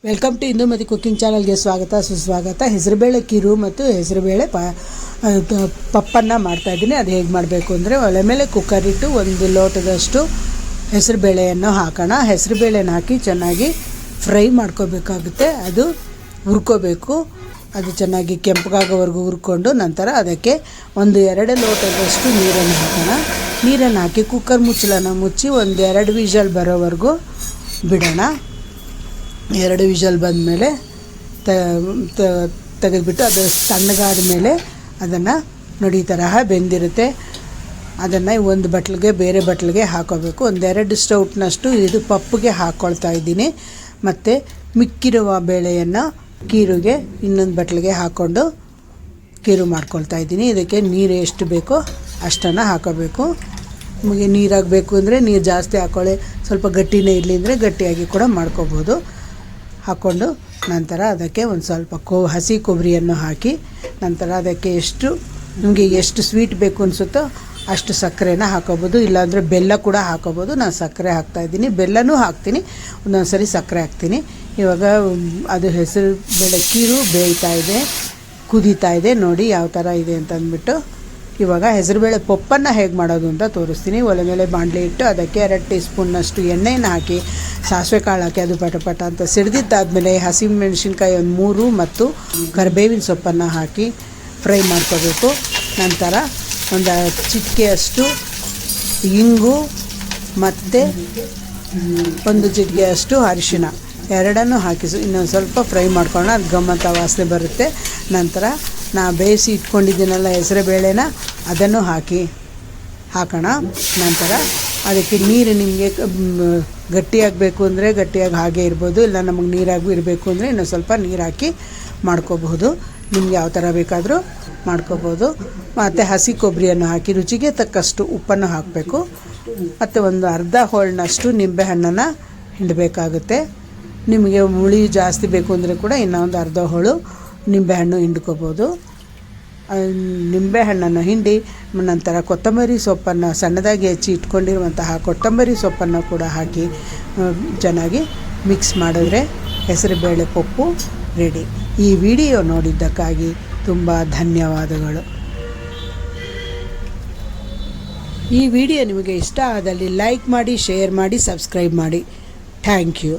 Welcome to Indumati cooking ಚಾನಲ್ಗೆ ಸ್ವಾಗತ ಸುಸ್ವಾಗತ. ಹೆಸರುಬೇಳೆ ಕೀರು ಮತ್ತು ಹೆಸರುಬೇಳೆ ಪಪ್ಪನ್ನು ಮಾಡ್ತಾಯಿದ್ದೀನಿ. ಅದು ಹೇಗೆ ಮಾಡಬೇಕು ಅಂದರೆ, ಒಲೆ ಮೇಲೆ ಕುಕ್ಕರ್ ಇಟ್ಟು 1 ಲೋಟದಷ್ಟು ಹೆಸರುಬೇಳೆಯನ್ನು ಹಾಕೋಣ. ಹೆಸರುಬೇಳೆನ ಹಾಕಿ ಚೆನ್ನಾಗಿ ಫ್ರೈ ಮಾಡ್ಕೋಬೇಕಾಗುತ್ತೆ. ಅದು ಹುರ್ಕೋಬೇಕು. ಅದು ಚೆನ್ನಾಗಿ ಕೆಂಪಗಾಗೋವರೆಗೂ ಹುರ್ಕೊಂಡು ನಂತರ ಅದಕ್ಕೆ 1-2 ಲೋಟದಷ್ಟು ನೀರನ್ನು ಹಾಕೋಣ. ನೀರನ್ನು ಹಾಕಿ ಕುಕ್ಕರ್ ಮುಚ್ಚಳನ ಮುಚ್ಚಿ 1-2 ವಿಷಲ್ ಬರೋವರೆಗೂ ಬಿಡೋಣ. 2 ವಿಷಲ್ ಬಂದಮೇಲೆ ತೆಗೆದುಬಿಟ್ಟು ಅದು ತಣ್ಣಗಾದ ಮೇಲೆ ಅದನ್ನು ನೋಡಿ ಈ ತರಹ ಬೆಂದಿರುತ್ತೆ. ಅದನ್ನು ಒಂದು ಬಟ್ಲಿಗೆ ಬೇರೆ ಬಟ್ಲಿಗೆ ಹಾಕೋಬೇಕು. 1-2 ಸ್ಟೌಟ್ನಷ್ಟು ಇದು ಪಪ್ಪಿಗೆ ಹಾಕ್ಕೊಳ್ತಾ ಇದ್ದೀನಿ. ಮತ್ತು ಮಿಕ್ಕಿರುವ ಬೇಳೆಯನ್ನು ಕೀರುಗೆ ಇನ್ನೊಂದು ಬಟ್ಲಿಗೆ ಹಾಕ್ಕೊಂಡು ಕೀರು ಮಾಡ್ಕೊಳ್ತಾ ಇದ್ದೀನಿ. ಇದಕ್ಕೆ ನೀರು ಎಷ್ಟು ಬೇಕೋ ಅಷ್ಟನ್ನು ಹಾಕೋಬೇಕು. ನಿಮಗೆ ನೀರಾಗಬೇಕು ಅಂದರೆ ನೀರು ಜಾಸ್ತಿ ಹಾಕ್ಕೊಳ್ಳಿ, ಸ್ವಲ್ಪ ಗಟ್ಟಿನೇ ಇರಲಿ ಅಂದರೆ ಗಟ್ಟಿಯಾಗಿ ಕೂಡ ಮಾಡ್ಕೋಬೋದು. ಹಾಕ್ಕೊಂಡು ನಂತರ ಅದಕ್ಕೆ ಒಂದು ಸ್ವಲ್ಪ ಹಸಿ ಕೊಬ್ಬರಿಯನ್ನು ಹಾಕಿ ನಂತರ ಅದಕ್ಕೆ ನಿಮಗೆ ಎಷ್ಟು ಸ್ವೀಟ್ ಬೇಕು ಅನಿಸುತ್ತೋ ಅಷ್ಟು ಸಕ್ಕರೆನ ಹಾಕೋಬೋದು, ಇಲ್ಲಾಂದರೆ ಬೆಲ್ಲ ಕೂಡ ಹಾಕೋಬೋದು. ನಾನು ಸಕ್ಕರೆ ಹಾಕ್ತಾಯಿದ್ದೀನಿ, ಬೆಲ್ಲನೂ ಹಾಕ್ತೀನಿ, ಒಂದೊಂದು ಸರಿ ಸಕ್ಕರೆ ಹಾಕ್ತೀನಿ. ಇವಾಗ ಅದು ಹೆಸರು ಬೇಳೆ ಕೀರು ಬೇಯ್ತಾ ಇದೆ, ಕುದೀತಾ ಇದೆ. ನೋಡಿ ಯಾವ ಥರ ಇದೆ ಅಂತ ಅಂದ್ಬಿಟ್ಟು ಇವಾಗ ಹೆಸರುಬೇಳೆ ಪಪ್ಪನ್ನು ಹೇಗೆ ಮಾಡೋದು ಅಂತ ತೋರಿಸ್ತೀನಿ. ಒಲೆ ಮೇಲೆ ಬಾಣಲೆ ಇಟ್ಟು ಅದಕ್ಕೆ 2 ಟೀ ಸ್ಪೂನ್ನಷ್ಟು ಎಣ್ಣೆಯನ್ನು ಹಾಕಿ ಸಾಸಿವೆ ಕಾಳು ಹಾಕಿ ಅದು ಪಟ ಅಂತ ಸಿಡಿದಿದ್ದಾದಮೇಲೆ ಹಸಿಮೆಣಸಿನ್ಕಾಯಿ 3 ಮತ್ತು ಕರಿಬೇವಿನ ಸೊಪ್ಪನ್ನು ಹಾಕಿ ಫ್ರೈ ಮಾಡ್ಕೋಬೇಕು. ನಂತರ ಒಂದು ಚಿಟಿಕೆಯಷ್ಟು ಇಂಗು ಮತ್ತು 1 ಚಿಟಿಕೆಯಷ್ಟು ಅರಿಶಿಣ ಎರಡನ್ನು ಹಾಕಿ ಇನ್ನೊಂದು ಸ್ವಲ್ಪ ಫ್ರೈ ಮಾಡ್ಕೊಳ್ಳೋಣ. ಅದು ಗಮ್ಮತ್ತ ವಾಸನೆ ಬರುತ್ತೆ. ನಂತರ ಬೇಯಿಸಿ ಇಟ್ಕೊಂಡಿದ್ದೀನಲ್ಲ ಹೆಸರುಬೇಳೆನ ಅದನ್ನು ಹಾಕೋಣ. ನಂತರ ಅದಕ್ಕೆ ನೀರು ನಿಮಗೆ ಗಟ್ಟಿಯಾಗಬೇಕು ಅಂದರೆ ಗಟ್ಟಿಯಾಗಿ ಹಾಗೆ ಇರ್ಬೋದು, ಇಲ್ಲ ನಮಗೆ ನೀರಾಗಿ ಇರಬೇಕು ಅಂದರೆ ಇನ್ನೊಂದು ಸ್ವಲ್ಪ ನೀರು ಹಾಕಿ ಮಾಡ್ಕೋಬಹುದು. ನಿಮ್ಗೆ ಯಾವ ಥರ ಬೇಕಾದರೂ ಮಾಡ್ಕೋಬೋದು. ಮತ್ತು ಹಸಿ ಕೊಬ್ಬರಿಯನ್ನು ಹಾಕಿ ರುಚಿಗೆ ತಕ್ಕಷ್ಟು ಉಪ್ಪನ್ನು ಹಾಕಬೇಕು. ಮತ್ತು ಒಂದು ಅರ್ಧ ಹೋಳಿನಷ್ಟು ನಿಂಬೆಹಣ್ಣನ್ನು ಹಿಂಡಬೇಕಾಗುತ್ತೆ. ನಿಮಗೆ ಹುಳಿ ಜಾಸ್ತಿ ಬೇಕು ಅಂದರೆ ಕೂಡ ಇನ್ನೊಂದು ಅರ್ಧ ಹೋಳು ನಿಂಬೆಹಣ್ಣು ಹಿಂಡ್ಕೋಬೋದು. ನಿಂಬೆಹಣ್ಣನ್ನು ಹಿಂಡಿ ನಂತರ ಕೊತ್ತಂಬರಿ ಸೊಪ್ಪನ್ನು ಸಣ್ಣದಾಗಿ ಹೆಚ್ಚಿ ಇಟ್ಕೊಂಡಿರುವಂತಹ ಕೊತ್ತಂಬರಿ ಸೊಪ್ಪನ್ನು ಕೂಡ ಹಾಕಿ ಚೆನ್ನಾಗಿ ಮಿಕ್ಸ್ ಮಾಡಿದ್ರೆ ಹೆಸರುಬೇಳೆ ಪಪ್ಪು ರೆಡಿ. ಈ ವಿಡಿಯೋ ನೋಡಿದ್ದಕ್ಕಾಗಿ ತುಂಬ ಧನ್ಯವಾದಗಳು. ಈ ವಿಡಿಯೋ ನಿಮಗೆ ಇಷ್ಟ ಆದಲ್ಲಿ ಲೈಕ್ ಮಾಡಿ, ಶೇರ್ ಮಾಡಿ, ಸಬ್ಸ್ಕ್ರೈಬ್ ಮಾಡಿ. Thank you.